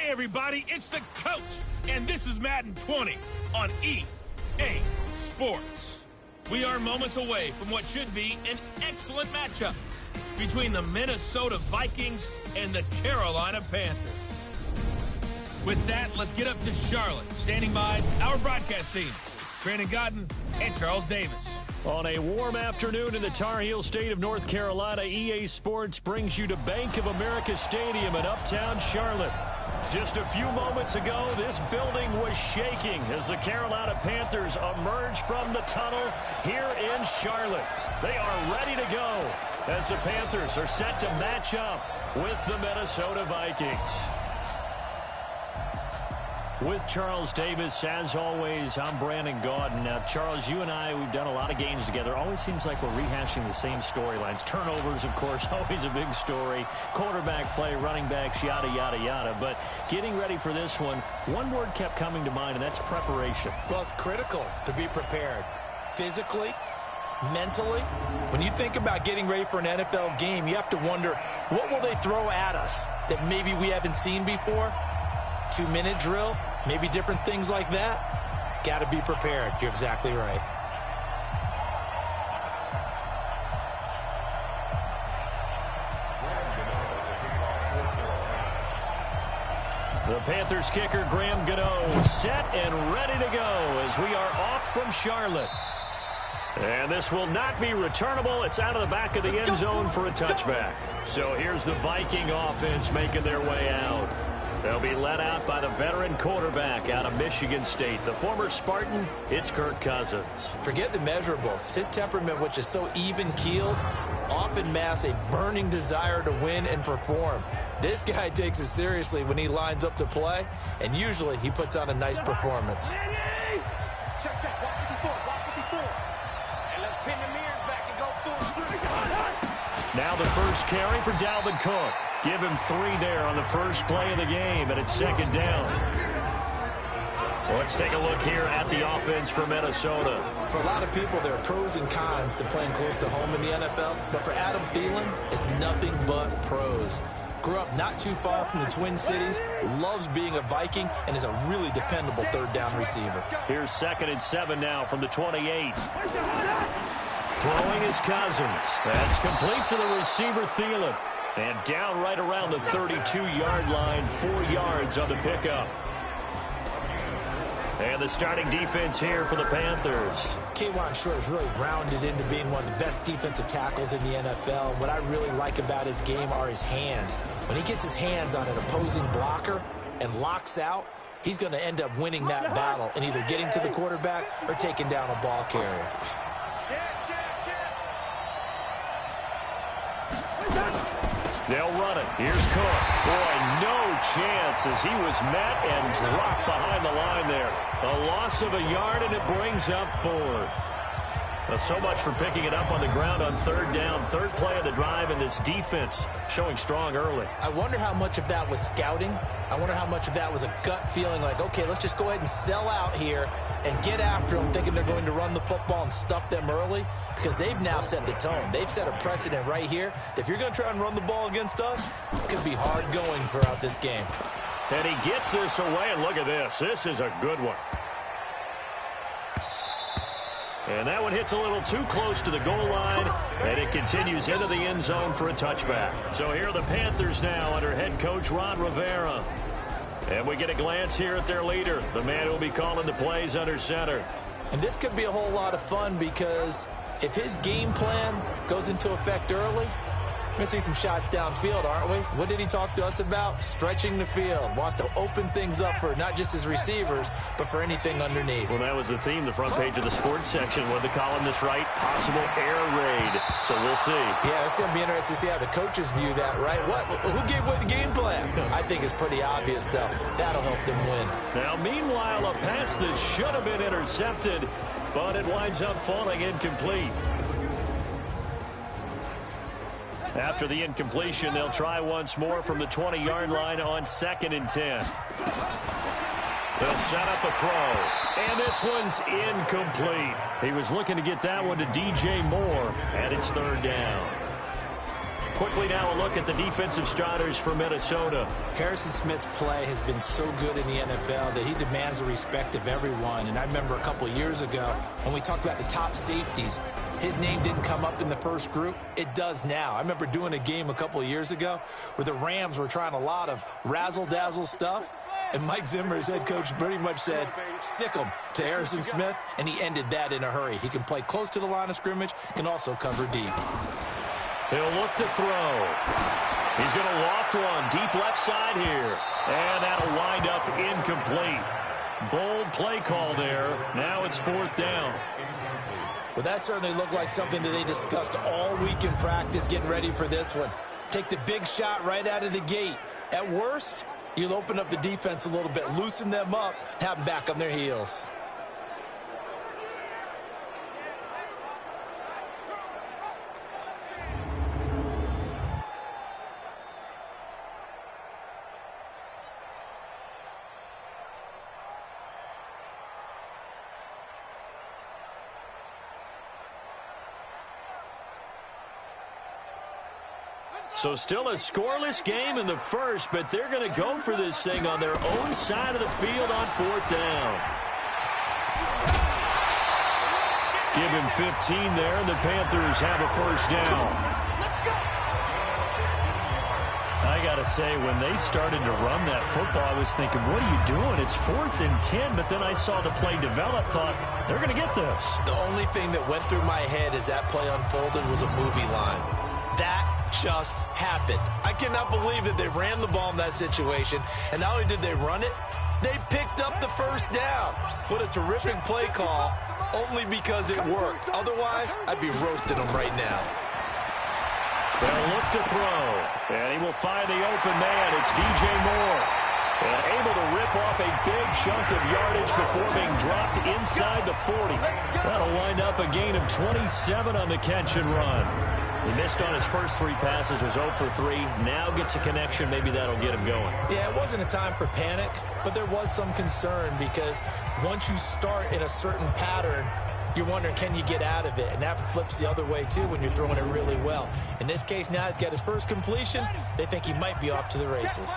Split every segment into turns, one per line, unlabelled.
Hey, everybody, it's the coach, and this is Madden 20 on EA Sports. We are moments away from what should be an excellent matchup between the Minnesota Vikings and the Carolina Panthers. With that, let's get up to Charlotte. Standing by, our broadcast team, Brandon Godden and Charles Davis.
On a warm afternoon in the Tar Heel state of North Carolina, EA Sports brings you to Bank of America Stadium in uptown Charlotte. Just a few moments ago, this building was shaking as the Carolina Panthers emerged from the tunnel here in Charlotte. They are ready to go as the Panthers are set to match up with the Minnesota Vikings. With Charles Davis, as always, I'm Brandon Gaudin. Now, Charles, you and I, we've done a lot of games together. Always seems like we're rehashing the same storylines. Turnovers, of course, always a big story. Quarterback play, running backs, yada, yada, yada. But getting ready for this one word kept coming to mind, and that's preparation.
Well, it's critical to be prepared physically, mentally. When you think about getting ready for an NFL game, you have to wonder, what will they throw at us that maybe we haven't seen before? 2-minute drill, maybe different things like that. Got to be prepared. You're exactly right.
The Panthers kicker, Graham Gano, set and ready to go as we are off from Charlotte. And this will not be returnable. It's out of the back of the end zone for a touchback. So here's the Viking offense making their way out. They'll be led out by the veteran quarterback out of Michigan State. The former Spartan, it's Kirk Cousins.
Forget the measurables. His temperament, which is so even-keeled, often masks a burning desire to win and perform. This guy takes it seriously when he lines up to play, and usually he puts on a nice performance.
Check, walk 54, walk 54. And let's pin the mirrors back and go full streak.
Now the first carry for Dalvin Cook. Give him 3 there on the first play of the game, and it's second down. Let's take a look here at the offense for Minnesota.
For a lot of people, there are pros and cons to playing close to home in the NFL, but for Adam Thielen, it's nothing but pros. Grew up not too far from the Twin Cities, loves being a Viking, and is a really dependable third-down receiver.
Here's 2nd and 7 now from the 28. Throwing is Cousins. That's complete to the receiver, Thielen. And down right around the 32-yard line, 4 yards on the pickup. And the starting defense here for the Panthers.
K'Wan Short is really rounded into being one of the best defensive tackles in the NFL. And what I really like about his game are his hands. When he gets his hands on an opposing blocker and locks out, he's going to end up winning that battle and either getting to the quarterback or taking down a ball carrier.
They'll run it. Here's Cook. Boy, no chance as he was met and dropped behind the line there. A loss of a yard, and it brings up 4th. So much for picking it up on the ground on 3rd down. 3rd play of the drive, and this defense showing strong early.
I wonder how much of that was scouting. I wonder how much of that was a gut feeling like, okay, let's just go ahead and sell out here and get after them, thinking they're going to run the football and stuff them early, because they've now set the tone. They've set a precedent right here. If you're going to try and run the ball against us, it could be hard going throughout this game.
And he gets this away, and look at this. This is a good one. And that one hits a little too close to the goal line, and it continues into the end zone for a touchback. So here are the Panthers now under head coach Ron Rivera. And we get a glance here at their leader, the man who will be calling the plays under center.
And this could be a whole lot of fun because if his game plan goes into effect early, we're going to see some shots downfield, aren't we? What did he talk to us about? Stretching the field. Wants to open things up for not just his receivers, but for anything underneath.
Well, that was the theme, the front page of the sports section. What the columnist write? Possible air raid. So we'll see.
Yeah, it's going to be interesting to see how the coaches view that, right? Who gave away the game plan? I think it's pretty obvious, though. That'll help them win.
Now, meanwhile, a pass that should have been intercepted, but it winds up falling incomplete. After the incompletion, they'll try once more from the 20-yard line on 2nd and 10. They'll set up a throw, and this one's incomplete. He was looking to get that one to DJ Moore, and it's 3rd down. Quickly now a look at the defensive starters for Minnesota.
Harrison Smith's play has been so good in the NFL that he demands the respect of everyone. And I remember a couple of years ago when we talked about the top safeties, his name didn't come up in the first group. It does now. I remember doing a game a couple of years ago where the Rams were trying a lot of razzle-dazzle stuff. And Mike Zimmer, his head coach, pretty much said, sick him to Harrison Smith, and he ended that in a hurry. He can play close to the line of scrimmage, can also cover deep.
He'll look to throw. He's going to loft one deep left side here. And that'll wind up incomplete. Bold play call there. Now it's 4th down.
Well, that certainly looked like something that they discussed all week in practice getting ready for this one. Take the big shot right out of the gate. At worst, you'll open up the defense a little bit, loosen them up, have them back on their heels.
So still a scoreless game in the first, but they're going to go for this thing on their own side of the field on 4th down. Give him 15 there, and the Panthers have a first down. I got to say, when they started to run that football, I was thinking, what are you doing? It's 4th and 10, but then I saw the play develop, thought, they're going to get this.
The only thing that went through my head as that play unfolded was a movie line. That just happened. I cannot believe that they ran the ball in that situation, and not only did they run it, they picked up the first down. What a terrific play call, only because it worked. Otherwise, I'd be roasting them right now.
They'll look to throw, and he will find the open man. It's DJ Moore. And able to rip off a big chunk of yardage before being dropped inside the 40. That'll wind up a gain of 27 on the catch and run. He missed on his first 3 passes, was 0 for 3. Now gets a connection. Maybe that'll get him going.
Yeah, it wasn't a time for panic, but there was some concern because once you start in a certain pattern, you're wondering, can you get out of it? And that flips the other way, too, when you're throwing it really well. In this case, now he's got his first completion. They think he might be off to the races.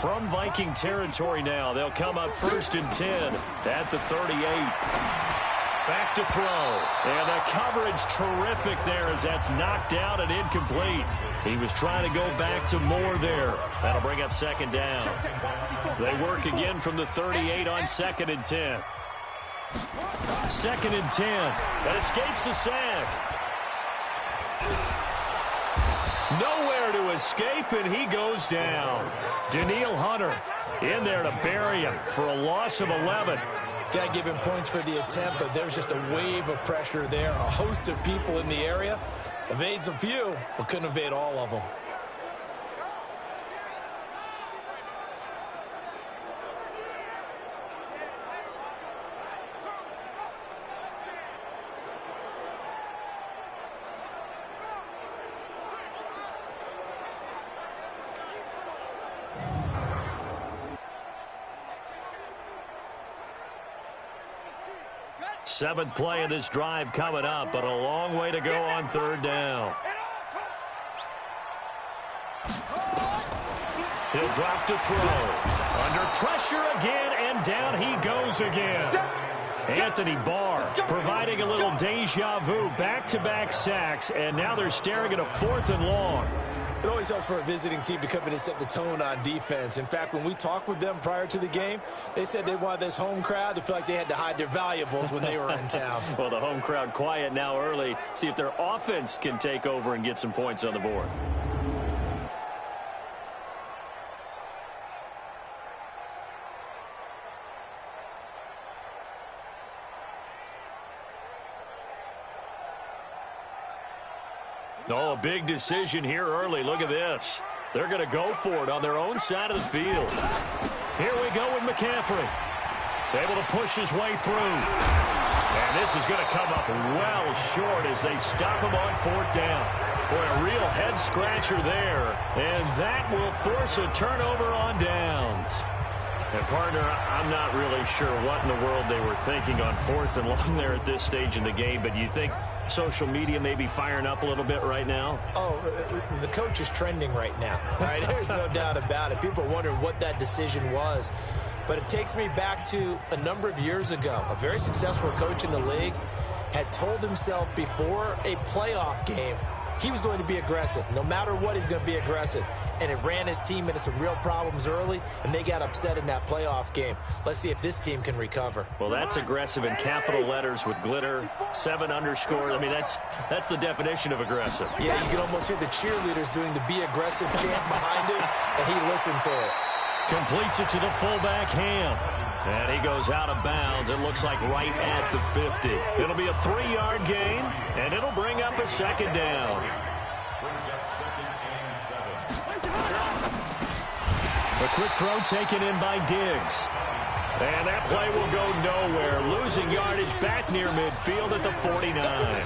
From Viking territory now, they'll come up 1st and 10 at the 38. Back to throw. And the coverage terrific there as that's knocked down and incomplete. He was trying to go back to Moore there. That'll bring up 2nd down. They work again from the 38 on 2nd and 10. 2nd and 10. That escapes the sack. Nowhere to escape, and he goes down. Danielle Hunter in there to bury him for a loss of 11.
Got to give him points for the attempt, but there's just a wave of pressure there. A host of people in the area. Evades a few, but couldn't evade all of them.
Seventh play of this drive coming up, but a long way to go on 3rd down. He'll drop to throw. Under pressure again, and down he goes again. Anthony Barr providing a little deja vu, back-to-back sacks, and now they're staring at a 4th and long.
It always helps for a visiting team to come in and set the tone on defense. In fact, when we talked with them prior to the game, they said they wanted this home crowd to feel like they had to hide their valuables when they were in town.
Well, the home crowd quiet now early. See if their offense can take over and get some points on the board. Oh, a big decision here early. Look at this. They're going to go for it on their own side of the field. Here we go with McCaffrey. Able to push his way through. And this is going to come up well short as they stop him on 4th down. Boy, a real head-scratcher there. And that will force a turnover on downs. And, partner, I'm not really sure what in the world they were thinking on 4th and long there at this stage in the game, but you think social media maybe firing up a little bit right now?
Oh, the coach is trending right now, right? There's no doubt about it. People are wondering what that decision was. But it takes me back to a number of years ago. A very successful coach in the league had told himself before a playoff game he was going to be aggressive. No matter what, he's going to be aggressive. And it ran his team into some real problems early, and they got upset in that playoff game. Let's see if this team can recover.
Well, that's aggressive in capital letters with glitter, 7 underscores. I mean, that's the definition of aggressive.
Yeah, you can almost hear the cheerleaders doing the be aggressive chant behind him, and he listened to it.
Completes it to the fullback, Ham. And he goes out of bounds. It looks like right at the 50. It'll be a 3-yard gain, and it'll bring up a second down. A quick throw taken in by Diggs. And that play will go nowhere. Losing yardage back near midfield at the 49.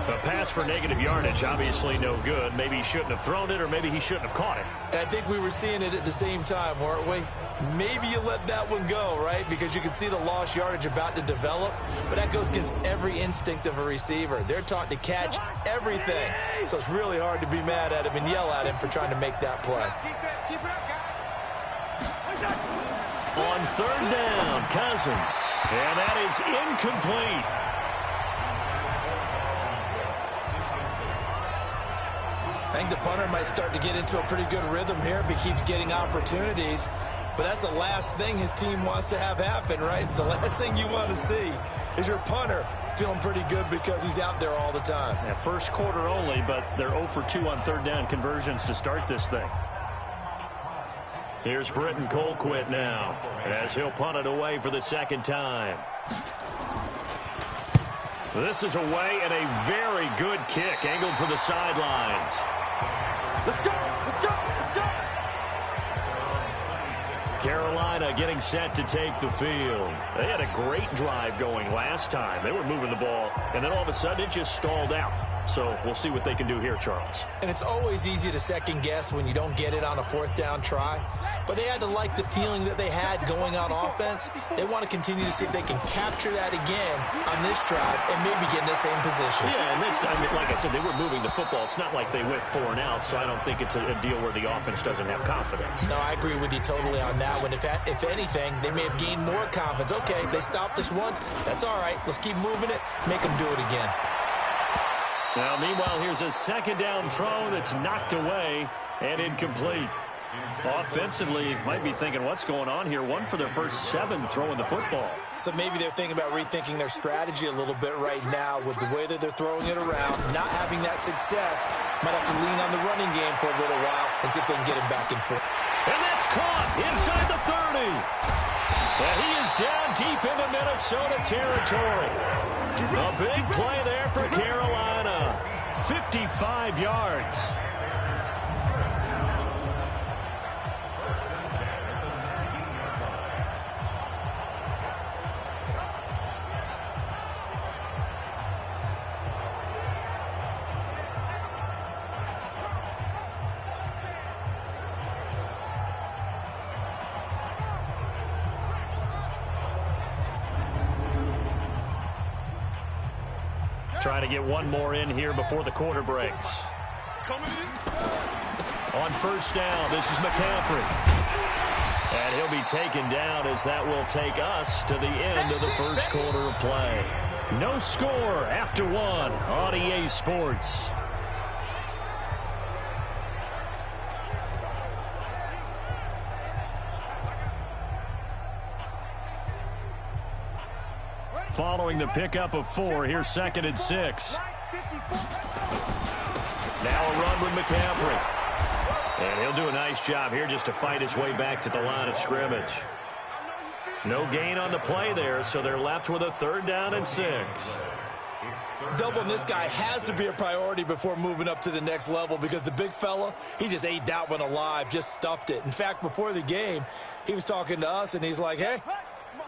A pass for negative yardage, obviously no good. Maybe he shouldn't have thrown it, or maybe he shouldn't have caught it.
I think we were seeing it at the same time, weren't we? Maybe you let that one go, right? Because you can see the lost yardage about to develop. But that goes against every instinct of a receiver. They're taught to catch everything. So it's really hard to be mad at him and yell at him for trying to make that play.
On 3rd down, Cousins. And that is incomplete.
I think the punter might start to get into a pretty good rhythm here if he keeps getting opportunities. But that's the last thing his team wants to have happen, right? The last thing you want to see is your punter feeling pretty good because he's out there all the time.
Yeah, first quarter only, but they're 0 for 2 on 3rd down conversions to start this thing. Here's Britton Colquitt now, as he'll punt it away for the 2nd time. This is away, and a very good kick angled for the sidelines.
Let's go! Let's go! Let's go!
Carolina getting set to take the field. They had a great drive going last time. They were moving the ball, and then all of a sudden it just stalled out. So we'll see what they can do here, Charles.
And it's always easy to second guess when you don't get it on a 4th down try. But they had to like the feeling that they had going on offense. They want to continue to see if they can capture that again on this drive and maybe get in the same position.
Yeah, and it's, I mean, like I said, they were moving the football. It's not like they went 4 and out, so I don't think it's a deal where the offense doesn't have confidence.
No, I agree with you totally on that one. If anything, they may have gained more confidence. Okay, they stopped us once. That's all right. Let's keep moving it. Make them do it again.
Now, meanwhile, here's a 2nd down throw that's knocked away and incomplete. Offensively, might be thinking, what's going on here? 1 for their first 7 throwing the football.
So maybe they're thinking about rethinking their strategy a little bit right now with the way that they're throwing it around, not having that success. Might have to lean on the running game for a little while and see if they can get him back in front.
And that's caught inside the 30. And he is down deep into Minnesota territory. A big play there for Carolina. 55 yards. Trying to get one more in here before the quarter breaks. On 1st down, this is McCaffrey. And he'll be taken down as that will take us to the end of the 1st quarter of play. No score after 1 on EA Sports. Following the pickup of 4, here's 2nd and 6. Now a run with McCaffrey. And he'll do a nice job here just to fight his way back to the line of scrimmage. No gain on the play there, so they're left with a 3rd down and 6.
Doubling this guy has to be a priority before moving up to the next level because the big fella, he just ate that one alive, just stuffed it. In fact, before the game, he was talking to us, and he's like, hey,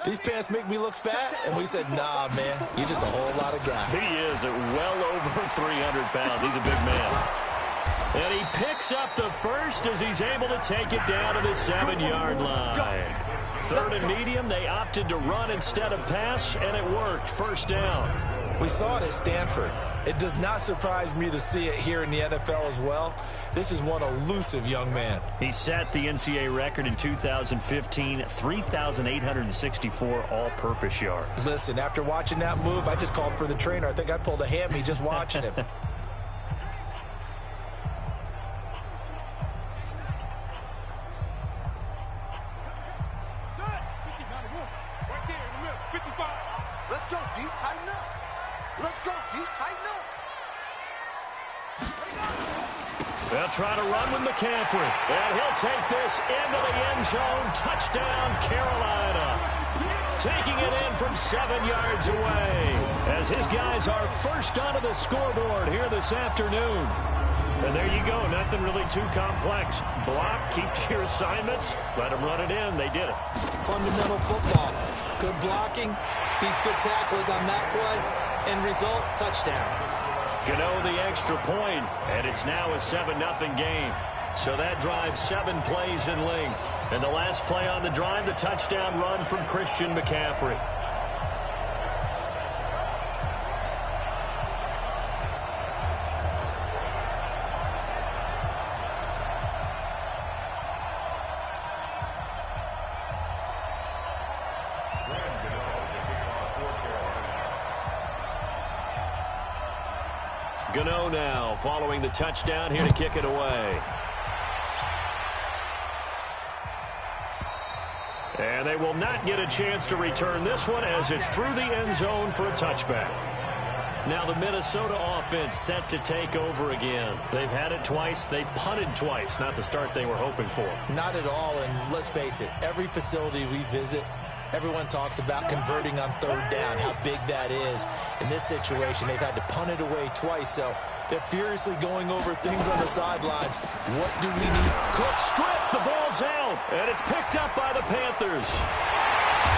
these pants make me look fat? And we said, nah, man, you're just a whole lot of guy.
He is at well over 300 pounds. He's a big man. And he picks up the first as he's able to take it down to the 7-yard line. 3rd and medium, they opted to run instead of pass, and it worked. 1st down.
We saw it at Stanford. It does not surprise me to see it here in the NFL as well. This is one elusive young man.
He set the NCAA record in 2015, 3,864 all-purpose yards.
Listen, after watching that move, I just called for the trainer. I think I pulled a hammy just watching him.
Let's go, D. Tighten up. Let's go, D. Tighten up.
They'll try to run with McCaffrey. And he'll take this into the end zone. Touchdown, Carolina. Taking it in from 7 yards away. As his guys are first onto the scoreboard here this afternoon. And there you go. Nothing really too complex. Block, keep to your assignments. Let them run it in. They did it.
Fundamental football. Good blocking. Beats good tackling on that play. End result, touchdown.
Gano the extra point, and it's now a 7-0 game. So that drives 7 plays in length. And the last play on the drive, the touchdown run from Christian McCaffrey. Gano now following the touchdown here to kick it away. And they will not get a chance to return this one as it's through the end zone for a touchback. Now the Minnesota offense set to take over again. They've had it twice. They've punted twice. Not the start they were hoping for.
Not at all, and let's face it, every facility we visit, everyone talks about converting on third down, how big that is. In this situation, they've had to punt it away twice, so they're furiously going over things on the sidelines. What do we need?
Quick strip, the ball's out, and it's picked up by the Panthers.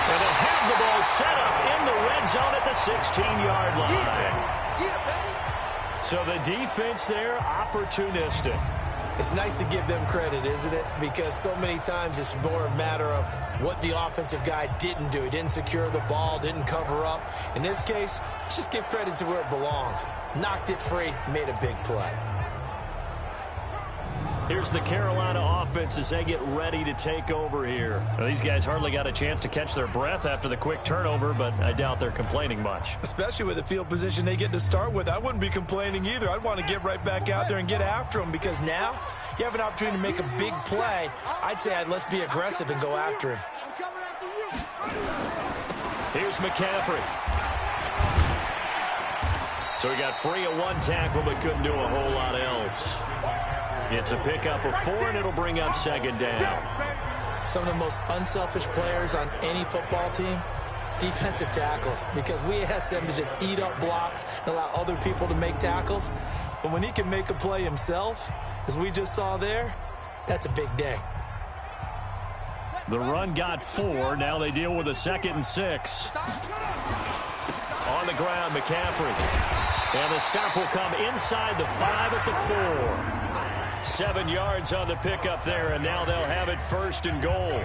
And they'll have the ball set up in the red zone at the 16-yard line. So the defense there, opportunistic.
It's nice to give them credit, isn't it? Because so many times it's more a matter of what the offensive guy didn't do. He didn't secure the ball, didn't cover up. In this case, let's just give credit to where it belongs. Knocked it free, made a big play.
Here's the Carolina offense as they get ready to take over here. Now, these guys hardly got a chance to catch their breath after the quick turnover, but I doubt they're complaining much.
Especially with the field position they get to start with. I wouldn't be complaining either. I'd want to get right back out there and get after them because now you have an opportunity to make a big play. I'd say let's be aggressive and go after him.
Here's McCaffrey. So he got free of one tackle but couldn't do a whole lot else. It's a pickup of 4, and it'll bring up second down.
Some of the most unselfish players on any football team, defensive tackles, because we ask them to just eat up blocks and allow other people to make tackles. But when he can make a play himself, as we just saw there, that's a big day.
The run got 4. Now they deal with a 2nd and 6. On the ground, McCaffrey. And the stop will come inside the 5 at the 4. 7 yards on the pickup there, and now they'll have it 1st and goal.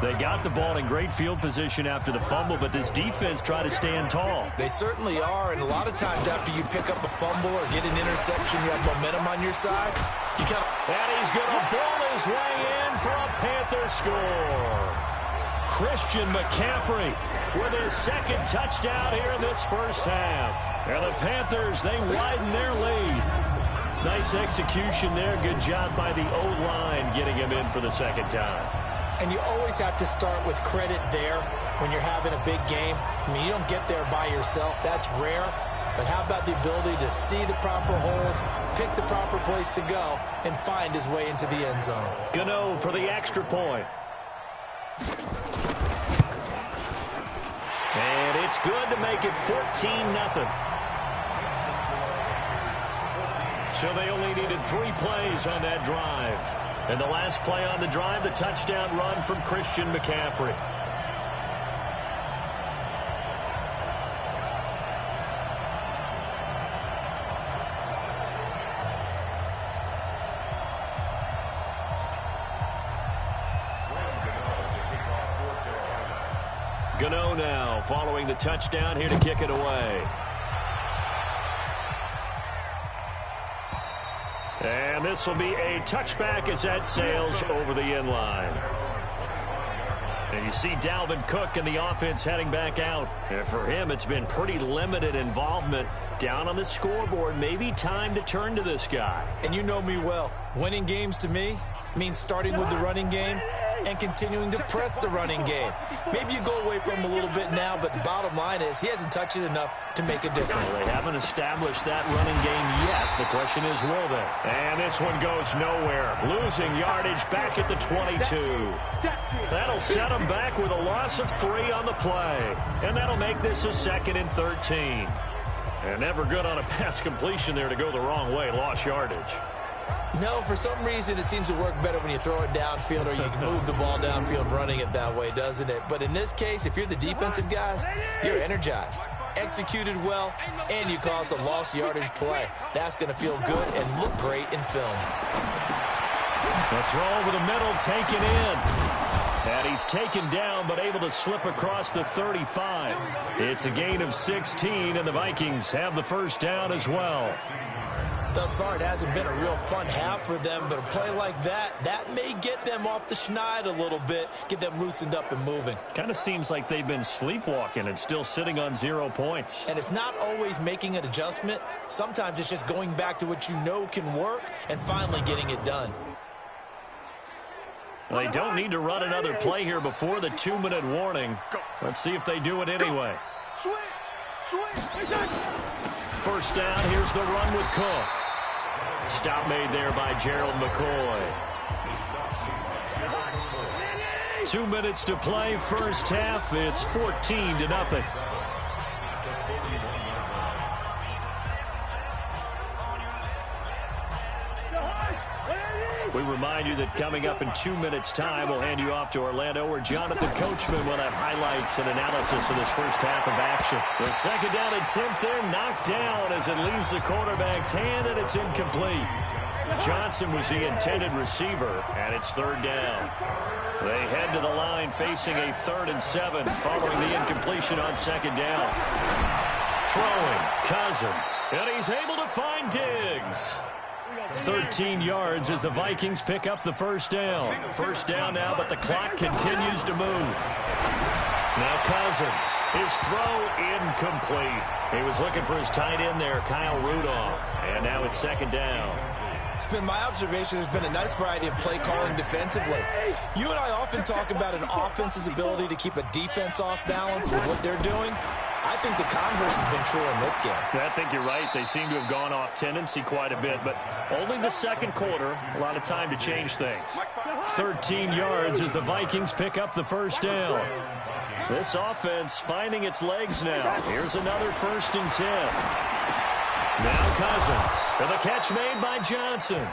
They got the ball in great field position after the fumble, but this defense tried to stand tall.
They certainly are, and a lot of times after you pick up a fumble or get an interception, you have momentum on your side. You kind of...
And he's going to ball his way in for a Panther score. Christian McCaffrey with his 2nd touchdown here in this first half. And the Panthers, they widen their lead. Nice execution there. Good job by the O-line getting him in for the 2nd time.
And you always have to start with credit there when you're having a big game. I mean, you don't get there by yourself. That's rare. But how about the ability to see the proper holes, pick the proper place to go, and find his way into the end zone?
Gano for the extra point. And it's good to make it 14-0. So they only needed 3 plays on that drive. And the last play on the drive, the touchdown run from Christian McCaffrey. Gano now following the touchdown here to kick it away. And this will be a touchback as that sails over the end line. And you see Dalvin Cook and the offense heading back out. And for him, it's been pretty limited involvement down on the scoreboard. Maybe time to turn to this guy.
And you know me well. Winning games to me means starting with the running game and continuing to press the running game. Maybe you go away from him a little bit now, but the bottom line is he hasn't touched it enough to make a difference.
Well, they haven't established that running game yet. The question is, will they? And this one goes nowhere. Losing yardage back at the 22. That'll set them back with a loss of 3 on the play. And that'll make this a 2nd and 13. And never good on a pass completion there to go the wrong way. Lost yardage.
No, for some reason it seems to work better when you throw it downfield or you can move the ball downfield running it that way, doesn't it? But in this case, if you're the defensive guys, you're energized, executed well, and you caused a lost yardage play. That's going to feel good and look great in film.
The throw over the middle taken in. And he's taken down but able to slip across the 35. It's a gain of 16, and the Vikings have the first down as well.
Thus far, it hasn't been a real fun half for them, but a play like that may get them off the schneid a little bit, get them loosened up and moving.
Kind of seems like they've been sleepwalking and still sitting on 0 points.
And it's not always making an adjustment. Sometimes it's just going back to what you know can work and finally getting it done.
Well, they don't need to run another play here before the 2-minute warning. Let's see if they do it anyway. First down, here's the run with Cook. Stop made there by Gerald McCoy. 2 minutes to play, first half. It's 14-0. We remind you that coming up in 2 minutes' time, we'll hand you off to Orlando, where Jonathan Coachman will have highlights and analysis of this first half of action. The second down attempt there knocked down as it leaves the quarterback's hand, and it's incomplete. Johnson was the intended receiver, and it's 3rd down. They head to the line facing a 3rd and 7 following the incompletion on 2nd down. Throwing, Cousins, and he's able to find Diggs. 13 yards as the Vikings pick up the first down. First down now, but the clock continues to move. Now Cousins, his throw incomplete. He was looking for his tight end there, Kyle Rudolph. And now it's 2nd down.
It's been my observation there's been a nice variety of play calling defensively. You and I often talk about an offense's ability to keep a defense off balance with what they're doing. I think the converse has been true in this game.
I think you're right. They seem to have gone off tendency quite a bit, but only the second quarter, a lot of time to change things. 13 yards as the Vikings pick up the first down. This offense finding its legs now. Here's another 1st and 10. Now Cousins, and the catch made by Johnson.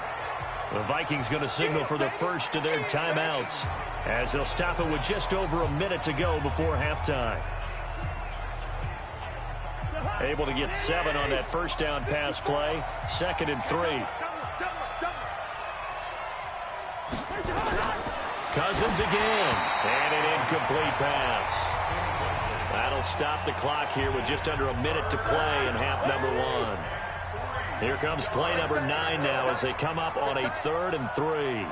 The Vikings going to signal for the first of their timeouts as they'll stop it with just over a minute to go before halftime. Able to get 7 on that first down pass play. 2nd and 3. Cousins again. And an incomplete pass. That'll stop the clock here with just under a minute to play in half number 1. Here comes play number 9 now as they come up on a 3rd and 3.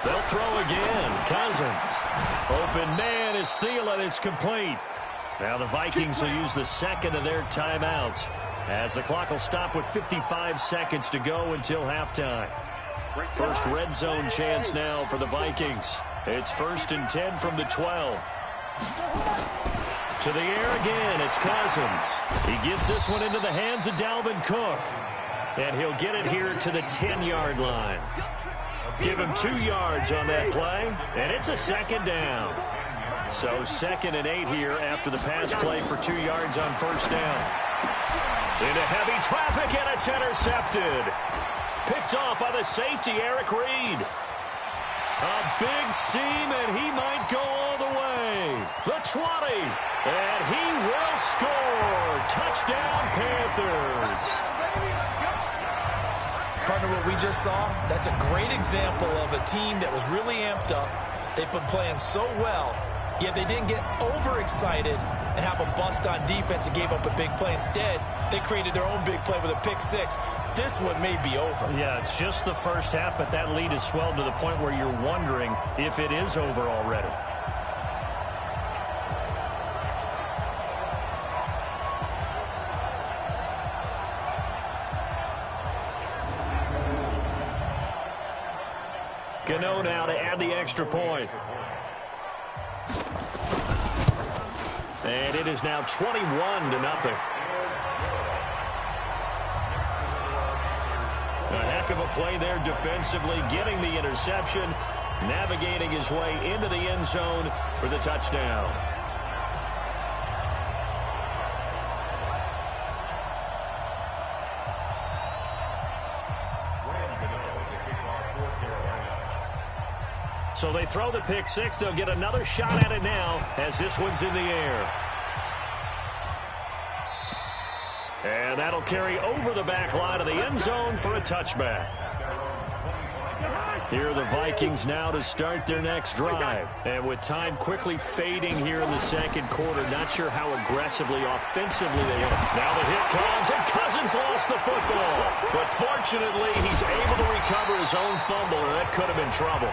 They'll throw again. Cousins. Open man is Thielen. It's complete. Now the Vikings will use the second of their timeouts as the clock will stop with 55 seconds to go until halftime. First red zone chance now for the Vikings. It's 1st and 10 from the 12. To the air again, it's Cousins. He gets this one into the hands of Dalvin Cook. And he'll get it here to the 10-yard line. Give him 2 yards on that play, and it's a 2nd down. So 2nd and 8 here after the pass play for 2 yards on first down. Into heavy traffic, and it's intercepted. Picked off by the safety, Eric Reed. A big seam, and he might go all the way. The 20, and he will score. Touchdown, Panthers.
Partner, what we just saw, that's a great example of a team that was really amped up. They've been playing so well, yet they didn't get overexcited and have a bust on defense and gave up a big play. Instead, they created their own big play with a pick six. This one may be over.
Yeah, it's just the first half, but that lead has swelled to the point where you're wondering if it is over already. Gano now to add the extra point. And it is now 21-0. A heck of a play there defensively, getting the interception, navigating his way into the end zone for the touchdown. So they throw the pick six. They'll get another shot at it now as this one's in the air. And that'll carry over the back line of the end zone for a touchback. Here are the Vikings now to start their next drive. And with time quickly fading here in the second quarter, not sure how aggressively, offensively they are. Now the hit comes, and Cousins lost the football. But fortunately, he's able to recover his own fumble, or that could have been trouble.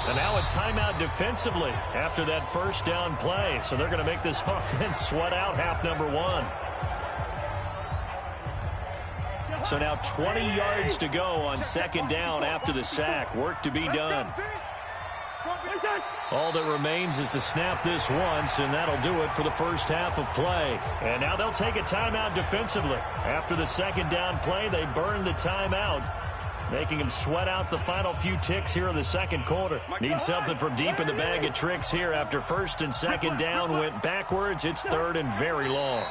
And now a timeout defensively after that first down play. So they're going to make this offense sweat out half number one. So now 20 yards to go on second down after the sack. Work to be done. All that remains is to snap this once, and that'll do it for the first half of play. And now they'll take a timeout defensively. After the second down play, they burn the timeout, making him sweat out the final few ticks here in the second quarter. Need something from deep in the bag of tricks here. After first and second down went backwards, it's third and very long.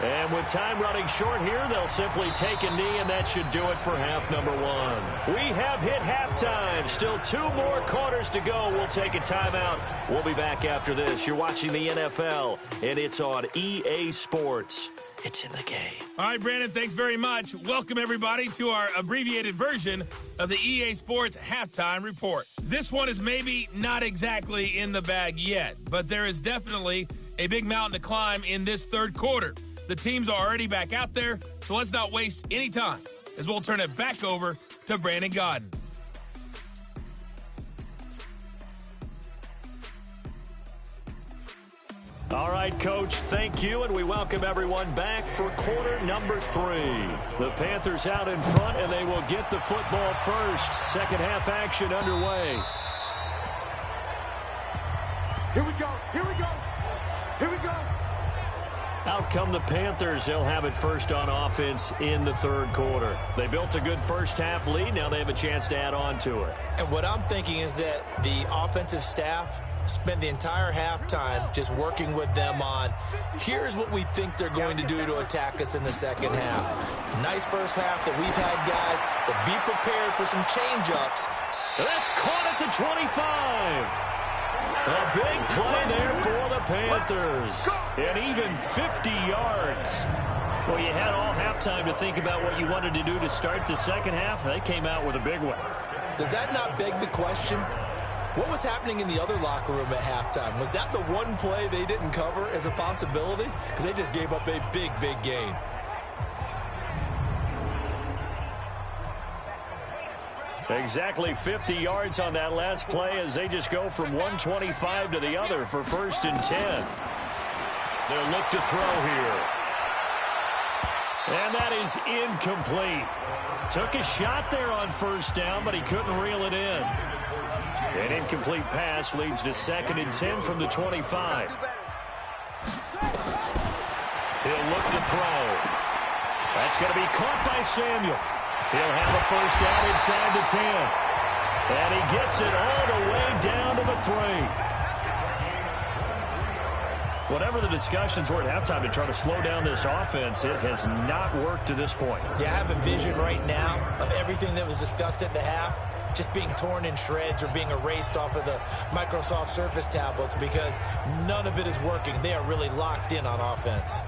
And with time running short here, they'll simply take a knee, and that should do it for half number one. We have hit halftime. Still 2 more quarters to go. We'll take a timeout. We'll be back after this. You're watching the NFL, and it's on EA Sports. It's in the game.
All right, Brandon, thanks very much. Welcome, everybody, to our abbreviated version of the EA Sports Halftime Report. This one is maybe not exactly in the bag yet, but there is definitely a big mountain to climb in this third quarter. The teams are already back out there, so let's not waste any time as we'll turn it back over to Brandon Godden.
All right, Coach, thank you, and we welcome everyone back for quarter number 3. The Panthers out in front, and they will get the football first. Second half action underway.
Here we go, here we go, here we go.
Out come the Panthers. They'll have it first on offense in the third quarter. They built a good first half lead. Now they have a chance to add on to it.
And what I'm thinking is that the offensive staff spend the entire halftime just working with them on, here's what we think they're going to do to attack us in the second half. Nice first half that we've had, guys, but be prepared for some change-ups.
That's caught at the 25. A big play there for the Panthers. And even 50 yards. Well, you had all halftime to think about what you wanted to do to start the second half. They came out with a big one.
Does that not beg the question? What was happening in the other locker room at halftime? Was that the one play they didn't cover as a possibility? Because they just gave up a big, big gain.
Exactly 50 yards on that last play as they just go from 125 to the other for first and 10. They'll look to throw here. And that is incomplete. Took a shot there on first down, but he couldn't reel it in. An incomplete pass leads to second and 10 from the 25. He'll look to throw. That's going to be caught by Samuel. He'll have a first down inside the 10. And he gets it all the way down to the 3. Whatever the discussions were at halftime to try to slow down this offense, it has not worked to this point.
Yeah, I have a vision right now of everything that was discussed at the half just being torn in shreds or being erased off of the Microsoft Surface tablets because none of it is working. They are really locked in on offense.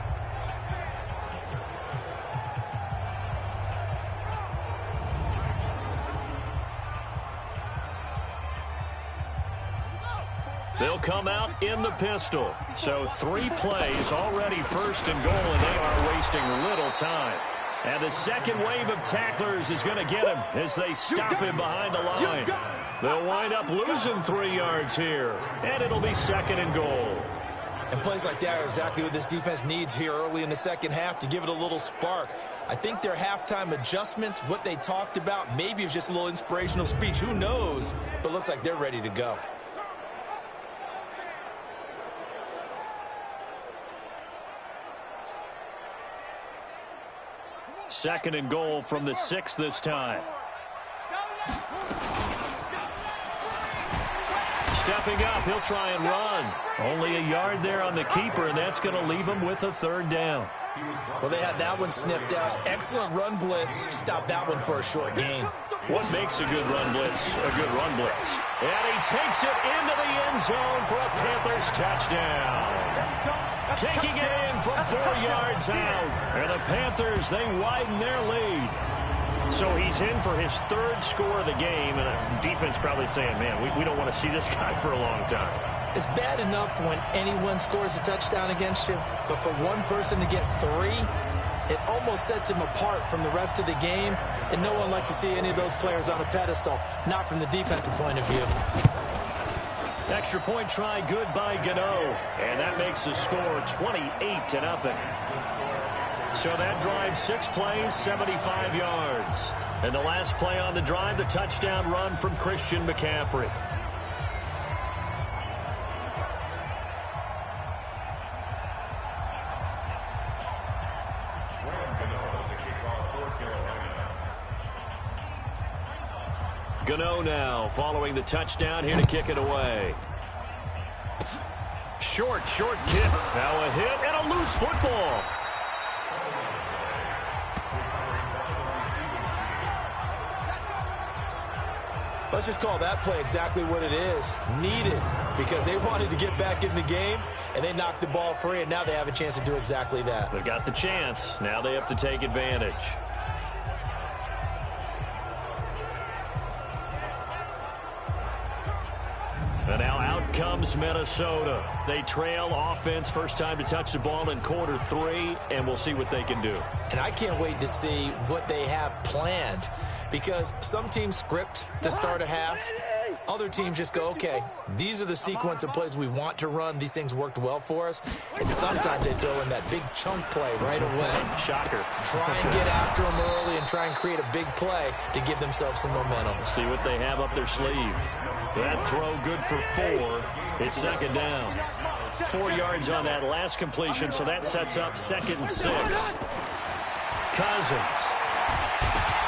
They'll come out in the pistol. So 3 plays already first and goal, and they are wasting little time. And the second wave of tacklers is going to get him as they stop him behind the line. They'll wind up losing 3 yards here, and it'll be second and goal.
And plays like that are exactly what this defense needs here early in the second half to give it a little spark. I think their halftime adjustment, what they talked about, maybe it's just a little inspirational speech. Who knows? But looks like they're ready to go.
Second and goal from the 6 this time. Stepping up, he'll try and run. Only a yard there on the keeper, and that's going to leave him with a 3rd down.
Well, they had that one sniffed out. Excellent run blitz. Stop that one for a short gain.
What makes a good run blitz a good run blitz? And he takes it into the end zone for a Panthers touchdown. Taking it in from 4 yards out. And the Panthers, they widen their lead. So he's in for his 3rd score of the game, and the defense probably saying, man, we don't want to see this guy for a long time.
It's bad enough when anyone scores a touchdown against you, but for one person to get 3, it almost sets him apart from the rest of the game, and no one likes to see any of those players on a pedestal, not from the defensive point of view.
Extra point try good by Gano, and that makes the score 28-0. So that drive, 6 plays, 75 yards. And the last play on the drive, the touchdown run from Christian McCaffrey. Gano now following the touchdown, here to kick it away. Short kick. Now a hit and a loose football.
Let's just call that play exactly what it is. Needed, because they wanted to get back in the game, and they knocked the ball free, and now they have a chance to do exactly that.
They've got the chance. Now they have to take advantage. And now out comes Minnesota. They trail offense, first time to touch the ball in quarter 3, and we'll see what they can do.
And I can't wait to see what they have planned, because some teams script to start a half. Other teams just go, okay, these are the sequence of plays we want to run. These things worked well for us. And sometimes they throw in that big chunk play right away.
Shocker.
Try and get after them early and try and create a big play to give themselves some momentum.
See what they have up their sleeve. That throw good for 4. It's second down. 4 yards on that last completion, so that sets up 2nd and 6. Cousins.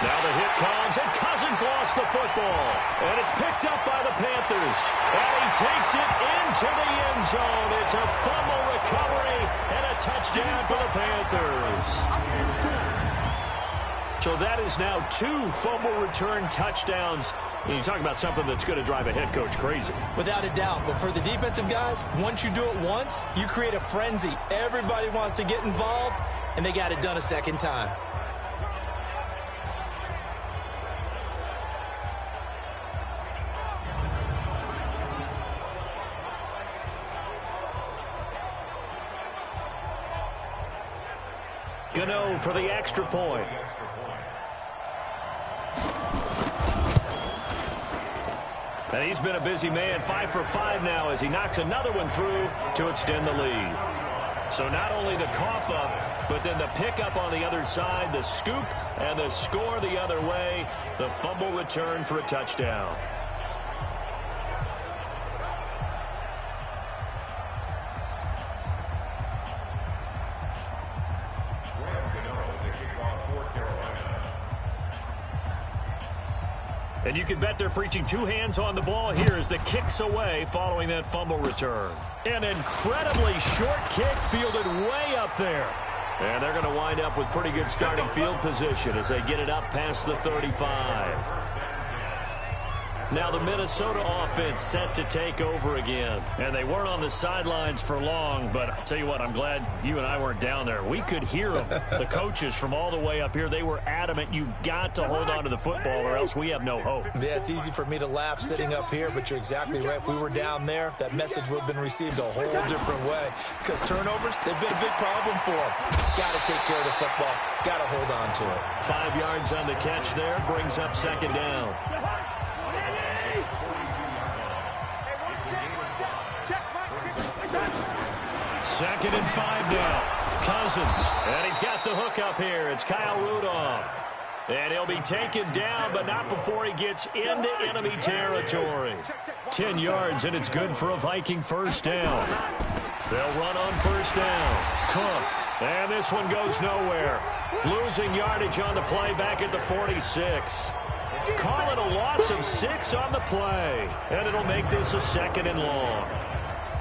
Now the hit comes, and Cousins lost the football. And it's picked up by the Panthers. And he takes it into the end zone. It's a fumble recovery and a touchdown for the Panthers. So that is now 2 fumble return touchdowns. And you talk about something that's going to drive a head coach crazy.
Without a doubt. But for the defensive guys, once you do it once, you create a frenzy. Everybody wants to get involved, and they got it done a second time.
Gano for the extra point. And he's been a busy man, 5 for 5 now as he knocks another one through to extend the lead. So not only the cough up, but then the pickup on the other side, the scoop, and the score the other way, the fumble return for a touchdown. And you can bet they're preaching 2 hands on the ball here as the kick's away following that fumble return. An incredibly short kick fielded way up there. And they're going to wind up with pretty good starting field position as they get it up past the 35. Now the Minnesota offense set to take over again. And they weren't on the sidelines for long, but I'll tell you what, I'm glad you and I weren't down there. We could hear them. The coaches from all the way up here, they were adamant, you've got to hold on to the football or else we have no hope.
Yeah, it's easy for me to laugh sitting up here, but you're exactly right. If we were down there, that message would have been received a whole different way. Because turnovers, they've been a big problem for them. Got to take care of the football. Got to hold on to it.
5 yards on the catch there, brings up second down. Second and 5 now. Cousins. And he's got the hook up here. It's Kyle Rudolph. And he'll be taken down, but not before he gets into enemy territory. 10 yards, and it's good for a Viking first down. They'll run on first down. Cook. And this one goes nowhere. Losing yardage on the play back at the 46. Call it a loss of 6 on the play. And it'll make this a second and long.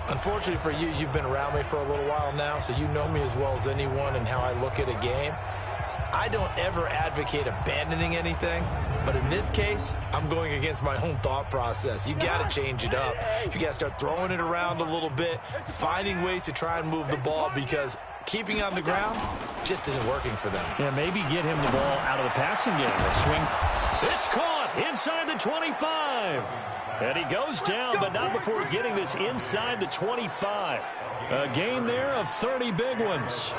Unfortunately for you, you've been around me for a little while now, so you know me as well as anyone and how I look at a game. I don't ever advocate abandoning anything, but in this case, I'm going against my own thought process. You got to change it up. You got to start throwing it around a little bit, finding ways to try and move the ball because keeping on the ground just isn't working for them.
Yeah, maybe get him the ball out of the passing game. Swing. It's caught inside the 25. And he goes down, but not before getting this inside the 25. A gain there of 30 big ones.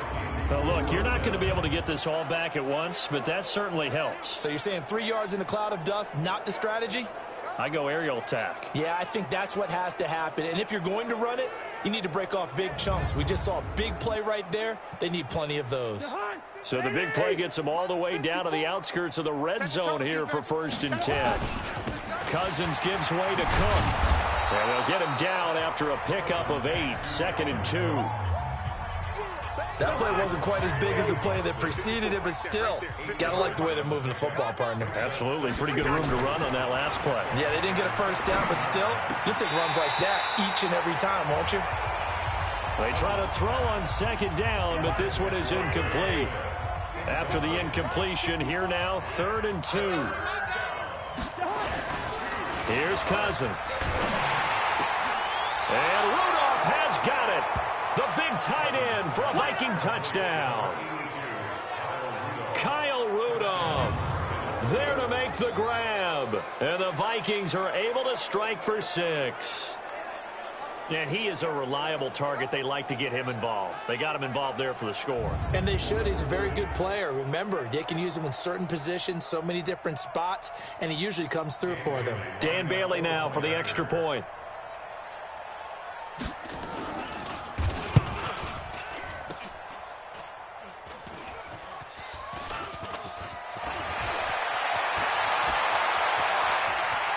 But look, you're not going to be able to get this all back at once, but that certainly helps.
So you're saying 3 yards in a cloud of dust, not the strategy?
I go aerial attack.
Yeah, I think that's what has to happen. And if you're going to run it, you need to break off big chunks. We just saw a big play right there. They need plenty of those.
So the big play gets them all the way down to the outskirts of the red zone here for 1st and 10. Cousins gives way to Cook. And they'll get him down after a pickup of 8, 2nd and 2.
That play wasn't quite as big as the play that preceded it, but still, gotta like the way they're moving the football, partner.
Absolutely. Pretty good room to run on that last play.
Yeah, they didn't get a first down, but still, you'll take runs like that each and every time, won't you?
They try to throw on 2nd down, but this one is incomplete. After the incompletion, here now, 3rd and 2. Here's Cousins. And Rudolph has got it. The big tight end for a Viking touchdown. Kyle Rudolph there to make the grab. And the Vikings are able to strike for 6. And he is a reliable target. They like to get him involved. They got him involved there for the score.
And they should. He's a very good player. Remember, they can use him in certain positions, so many different spots, and he usually comes through for them.
Dan Bailey now for the extra point.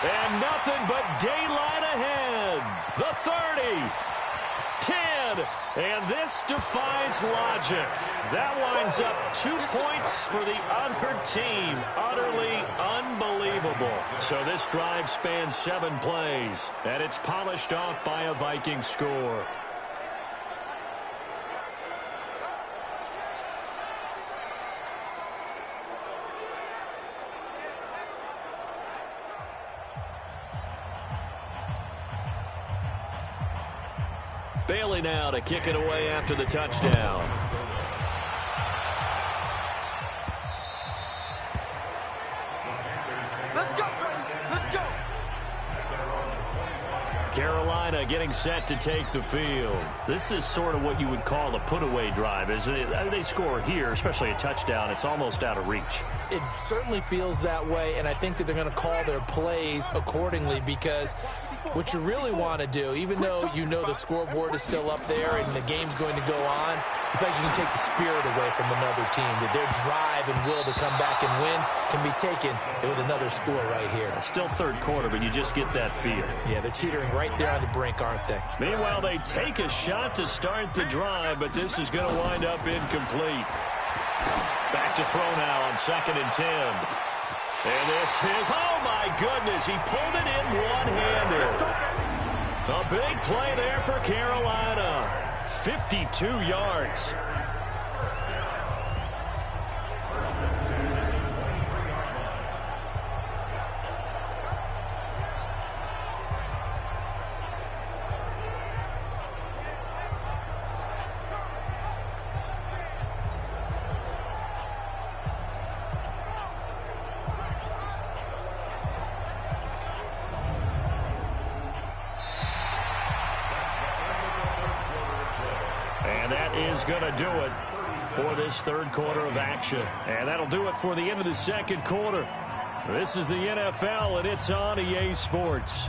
And nothing but daylight ahead. The 30, 10, and this defies logic. That winds up 2 points for the other team. Utterly unbelievable. So this drive spans 7 plays, and it's polished off by a Viking score. Bailey now to kick it away after the touchdown.
Let's go. Let's go.
Carolina getting set to take the field. This is sort of what you would call a put-away drive, isn't it? They score here, especially a touchdown. It's almost out of reach.
It certainly feels that way, and I think that they're going to call their plays accordingly because what you really want to do, even though you know the scoreboard is still up there and the game's going to go on, you think you can take the spirit away from another team, that their drive and will to come back and win can be taken with another score right here.
Still 3rd quarter, but you just get that feel.
Yeah, they're teetering right there on the brink, aren't they?
Meanwhile, they take a shot to start the drive, but this is going to wind up incomplete. Back to throw now on 2nd and 10. And this is, oh my goodness, he pulled it in one-handed. A big play there for Carolina. 52 yards. is going to do it for this third quarter of action. And that'll do it for the end of the second quarter. This is the NFL, and it's on EA Sports.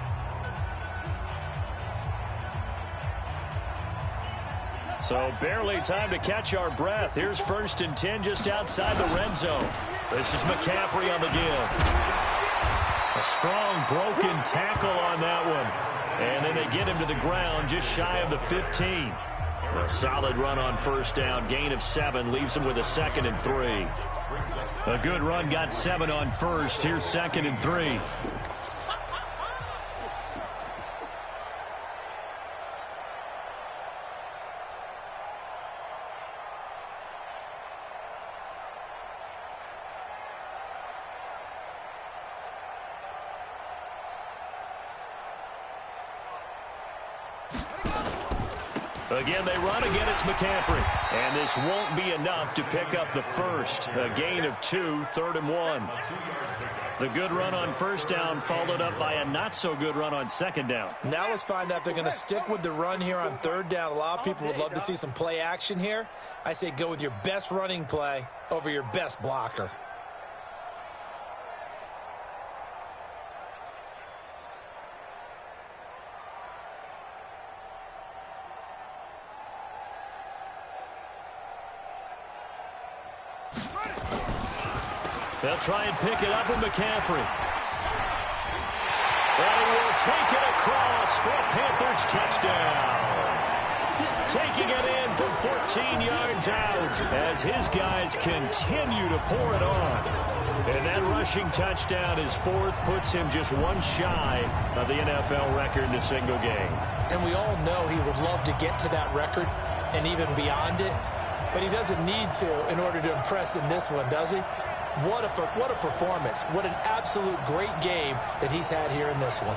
So barely time to catch our breath. Here's 1st and 10 just outside the red zone. This is McCaffrey on the give. A strong broken tackle on that one. And then they get him to the ground just shy of the 15. A solid run on 1st down. Gain of 7 leaves him with a 2nd and 3. A good run got 7 on 1st. Here's 2nd and 3. Again, they run. Again, it's McCaffrey. And this won't be enough to pick up the first. A gain of 2, 3rd and 1. The good run on 1st down followed up by a not-so-good run on 2nd down.
Now let's find out if they're going to stick with the run here on 3rd down. A lot of people would love to see some play action here. I say go with your best running play over your best blocker.
They'll try and pick it up with McCaffrey. And he will take it across for a Panthers touchdown. Taking it in from 14 yards out as his guys continue to pour it on. And that rushing touchdown, his 4th, puts him just 1 shy of the NFL record in a single game.
And we all know he would love to get to that record and even beyond it. But he doesn't need to in order to impress in this one, does he? What a performance. What an absolute great game that he's had here in this one.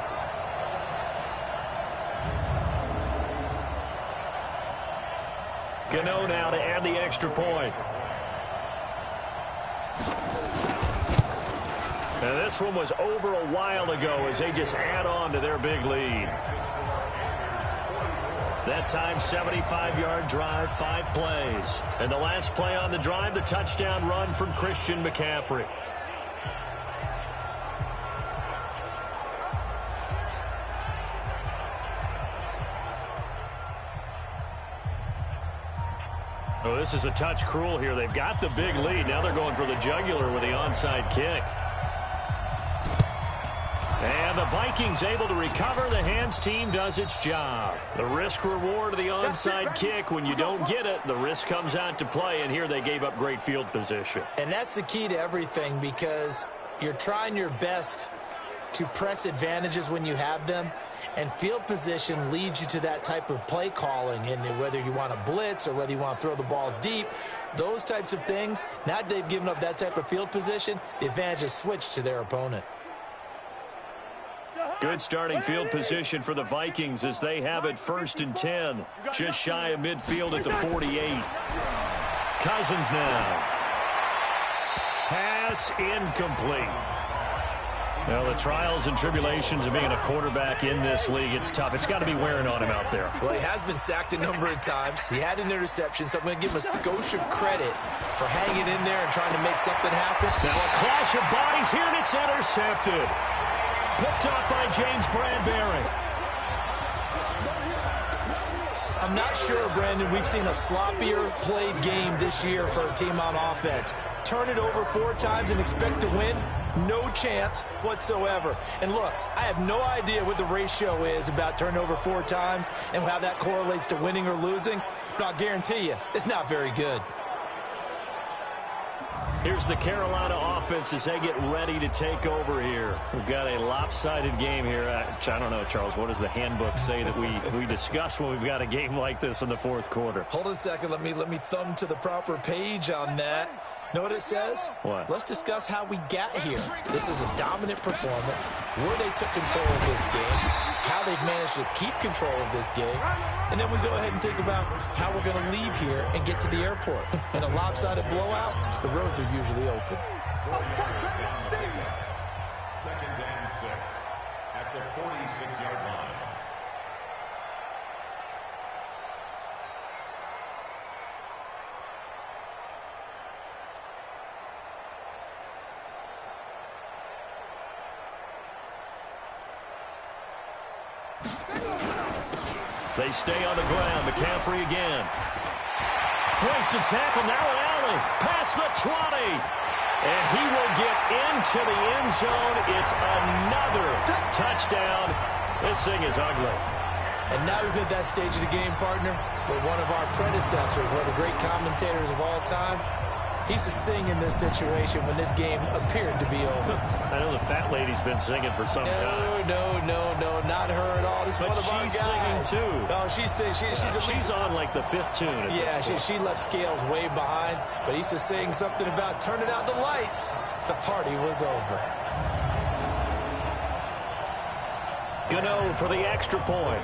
Gano now to add the extra point. And this one was over a while ago as they just add on to their big lead. That time, 75-yard drive, 5 plays. And the last play on the drive, the touchdown run from Christian McCaffrey. Oh, this is a touch cruel here. They've got the big lead. Now they're going for the jugular with the onside kick. And the Vikings able to recover. The hands team does its job. The risk reward of the onside kick. When you don't get it, the risk comes out to play. And here they gave up great field position.
And that's the key to everything, because you're trying your best to press advantages when you have them. And field position leads you to that type of play calling. And whether you want to blitz or whether you want to throw the ball deep, those types of things, now that they've given up that type of field position, the advantage is switched to their opponent.
Good starting field position for the Vikings as they have it 1st and 10. Just shy of midfield at the 48. Cousins now. Pass incomplete. Well, the trials and tribulations of being a quarterback in this league, it's tough. It's got to be wearing on him out there.
Well, he has been sacked a number of times. He had an interception, so I'm going to give him a skosh of credit for hanging in there and trying to make something happen.
Now a clash of bodies here, and it's intercepted. Picked off by James Bradbury.
I'm not sure, Brandon, we've seen a sloppier played game this year for a team on offense. Turn it over 4 times and expect to win? No chance whatsoever. And look, I have no idea what the ratio is about turning over 4 times and how that correlates to winning or losing, but I'll guarantee you, it's not very good.
Here's the Carolina offense as they get ready to take over here. We've got a lopsided game here. I don't know, Charles, what does the handbook say that we discuss when we've got a game like this in the 4th quarter?
Hold on a second. Let me thumb to the proper page on that. Know what it says?
What?
Let's discuss how we got here. This is a dominant performance, where they took control of this game, how they've managed to keep control of this game, and then we go ahead and think about how we're going to leave here and get to the airport. In a lopsided blowout, the roads are usually open.
2nd and 6 at the 46-yard line.
They stay on the ground. McCaffrey again. Breaks the tackle. Now an alley. Past the 20. And he will get into the end zone. It's another touchdown. This thing is ugly.
And now we've hit that stage of the game, partner, where one of our predecessors, one of the great commentators of all time, he's to sing in this situation when this game appeared to be over.
I know the fat lady's been singing for some time.
No, not her at all. This is one of our guys.
She's singing too.
Oh, she's singing. She's
on like the fifth tune.
Yeah, she left Scales way behind, but he's just saying something about turning out the lights. The party was over.
Gano for the extra point.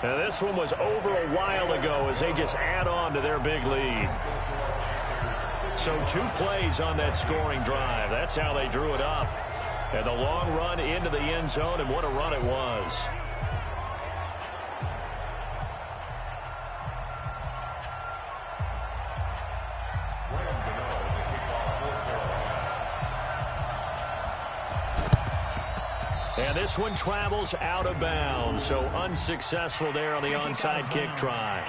Now this one was over a while ago as they just add on to their big lead. So 2 plays on that scoring drive. That's how they drew it up. And the long run into the end zone, and what a run it was. And this one travels out of bounds, so unsuccessful there on the onside kick try.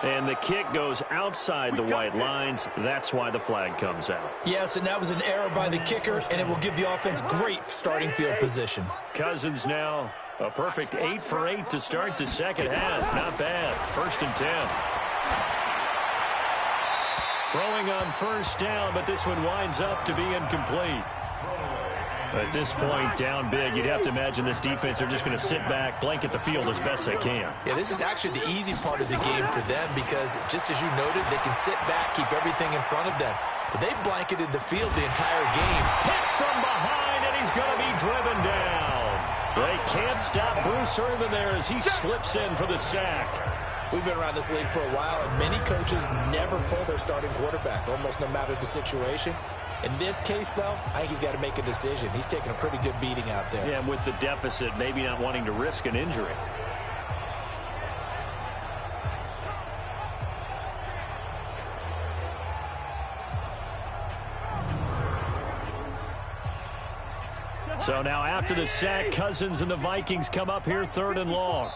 And the kick goes outside the white lines. That's why the flag comes out.
Yes, and that was an error by the kicker, and it will give the offense great starting field position.
Cousins now a perfect 8 for 8 to start the second half. Not bad. 1st and 10. Throwing on first down, but this one winds up to be incomplete. At this point, down big, you'd have to imagine this defense are just going to sit back, blanket the field as best they can.
Yeah, this is actually the easy part of the game for them because, just as you noted, they can sit back, keep everything in front of them. But they've blanketed the field the entire game.
Hit from behind, and he's going to be driven down. They can't stop Bruce Irvin there as he slips in for the sack.
We've been around this league for a while, and many coaches never pull their starting quarterback, almost no matter the situation. In this case, though, I think he's got to make a decision. He's taking a pretty good beating out there.
Yeah, and with the deficit, maybe not wanting to risk an injury. So now after the sack, Cousins and the Vikings come up here 3rd and long.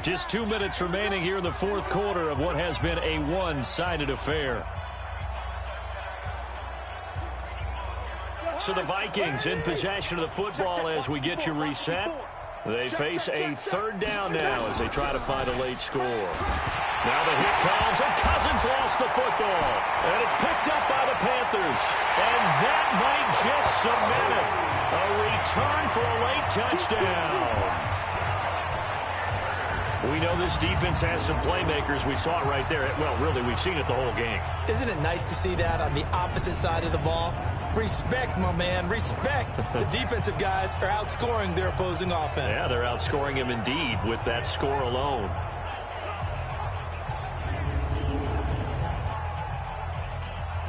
Just 2 minutes remaining here in the 4th quarter of what has been a one-sided affair. So the Vikings in possession of the football as we get you reset. They face a 3rd down now as they try to find a late score. Now the hit comes, and Cousins lost the football. And it's picked up by the Panthers. And that might just cement it. A return for a late touchdown. We know this defense has some playmakers. We saw it right there. Well, really, we've seen it the whole game.
Isn't it nice to see that on the opposite side of the ball? Respect, my man, respect. The defensive guys are outscoring their opposing offense.
Yeah, they're outscoring him indeed with that score alone.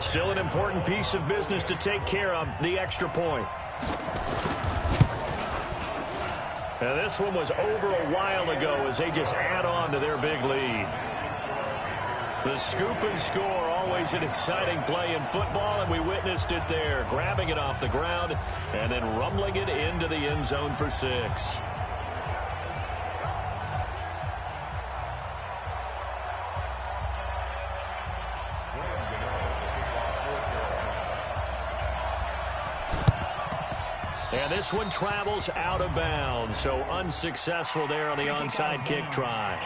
Still an important piece of business to take care of, the extra point. Now this one was over a while ago as they just add on to their big lead. The scoop and score, always an exciting play in football, and we witnessed it there, grabbing it off the ground and then rumbling it into the end zone for 6. And this one travels out of bounds, so unsuccessful there on the onside kick try.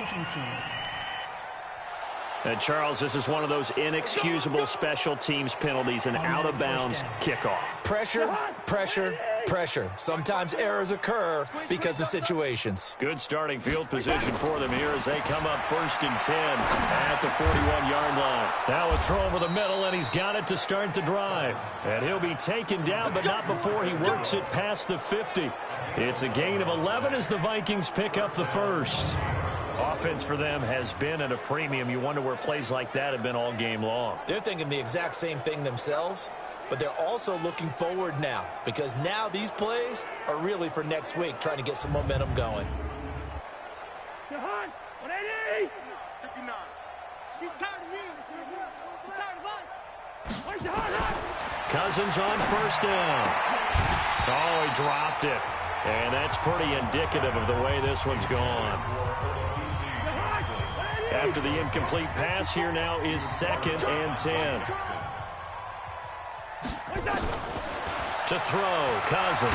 And Charles, this is one of those inexcusable special teams penalties, an out-of-bounds kickoff.
Pressure, pressure, pressure. Sometimes errors occur because of situations.
Good starting field position for them here as they come up 1st and 10 at the 41-yard line. Now a throw over the middle, and he's got it to start the drive. And he'll be taken down, but not before he works it past the 50. It's a gain of 11 as the Vikings pick up the 1st. Offense for them has been at a premium. You wonder where plays like that have been all game long.
They're thinking the exact same thing themselves, but they're also looking forward now because now these plays are really for next week, trying to get some momentum going.
Cousins on first down. Oh, he dropped it. And that's pretty indicative of the way this one's gone. After the incomplete pass, here now is 2nd and 10. To throw, Cousins.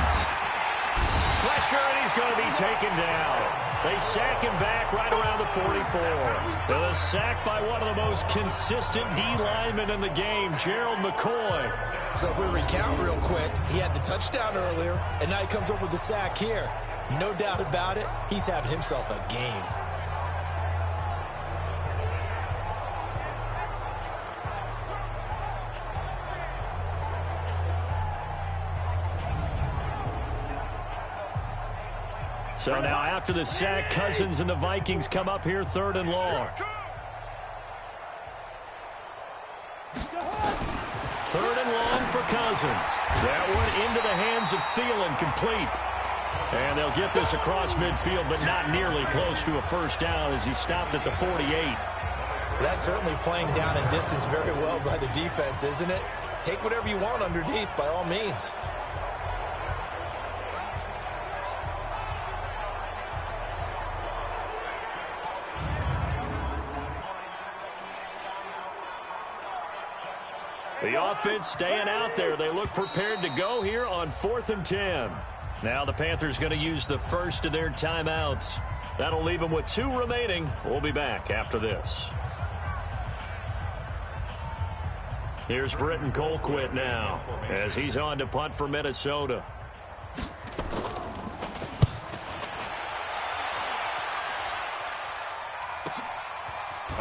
Pressure, and he's going to be taken down. They sack him back right around the 44. The sack by one of the most consistent D linemen in the game, Gerald McCoy.
So if we recount real quick, he had the touchdown earlier, and now he comes up with the sack here. No doubt about it, he's having himself a game.
So now after the sack, Cousins and the Vikings come up here 3rd and long. 3rd and long for Cousins. That one into the hands of Thielen, complete. And they'll get this across midfield, but not nearly close to a first down as he stopped at the 48.
That's certainly playing down in distance very well by the defense, isn't it? Take whatever you want underneath, by all means.
The offense staying out there. They look prepared to go here on 4th and 10. Now the Panthers going to use the first of their timeouts. That'll leave them with 2 remaining. We'll be back after this. Here's Britton Colquitt now as he's on to punt for Minnesota.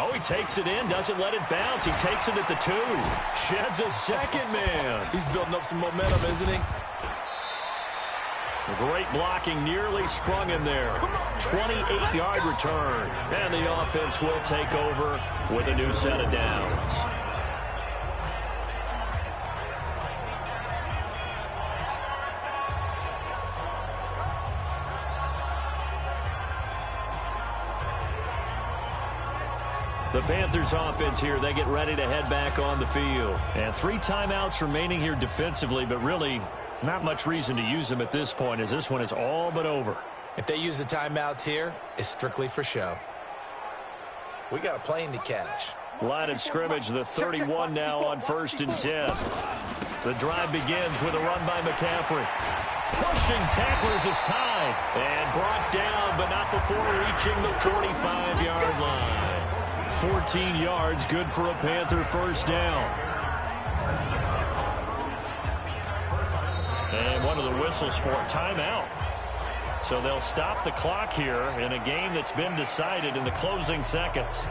Oh, he takes it in, doesn't let it bounce. He takes it at the 2. Sheds a second man.
He's building up some momentum, isn't he?
Great blocking, nearly sprung him there. 28-yard return. And the offense will take over with a new set of downs. The Panthers offense here, they get ready to head back on the field. And 3 timeouts remaining here defensively, but really not much reason to use them at this point as this one is all but over.
If they use the timeouts here, it's strictly for show. We got a plane to catch.
Line of scrimmage, the 31 now on 1st and 10. The drive begins with a run by McCaffrey. Pushing tacklers aside and brought down, but not before reaching the 45-yard line. 14 yards, good for a Panther first down. And one of the whistles for a timeout. So they'll stop the clock here in a game that's been decided in the closing seconds.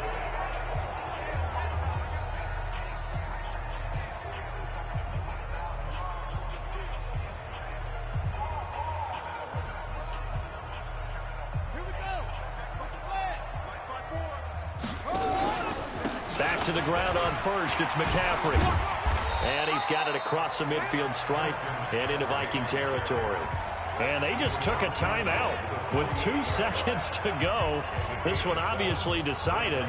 Back to the ground on first, it's McCaffrey. And he's got it across the midfield stripe and into Viking territory. And they just took a timeout with 2 seconds to go. This one obviously decided.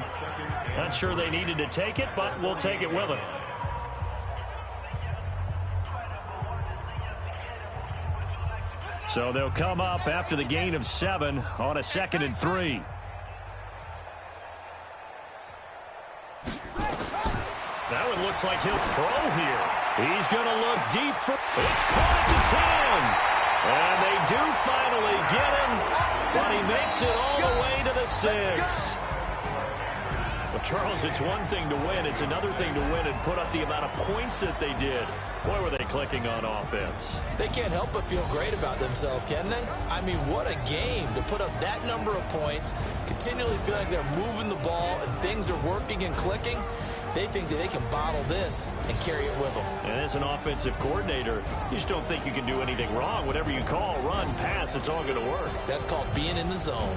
Not sure they needed to take it, but we'll take it with them. So they'll come up after the gain of 7 on a 2nd and 3. That one looks like he'll throw here. He's going to look deep for... It's caught at the 10. And they do finally get him, but he makes it all the way to the 6. Well, Charles, it's one thing to win. It's another thing to win and put up the amount of points that they did. Boy, were they clicking on offense.
They can't help but feel great about themselves, can they? I mean, what a game to put up that number of points, continually feel like they're moving the ball and things are working and clicking. They think that they can bottle this and carry it with them.
And as an offensive coordinator, you just don't think you can do anything wrong. Whatever you call, run, pass, it's all going to work.
That's called being in the zone.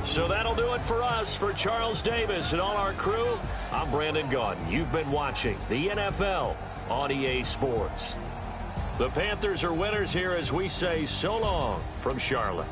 So that'll do it for us. For Charles Davis and all our crew, I'm Brandon Gaudin. You've been watching the NFL on EA Sports. The Panthers are winners here as we say so long from Charlotte.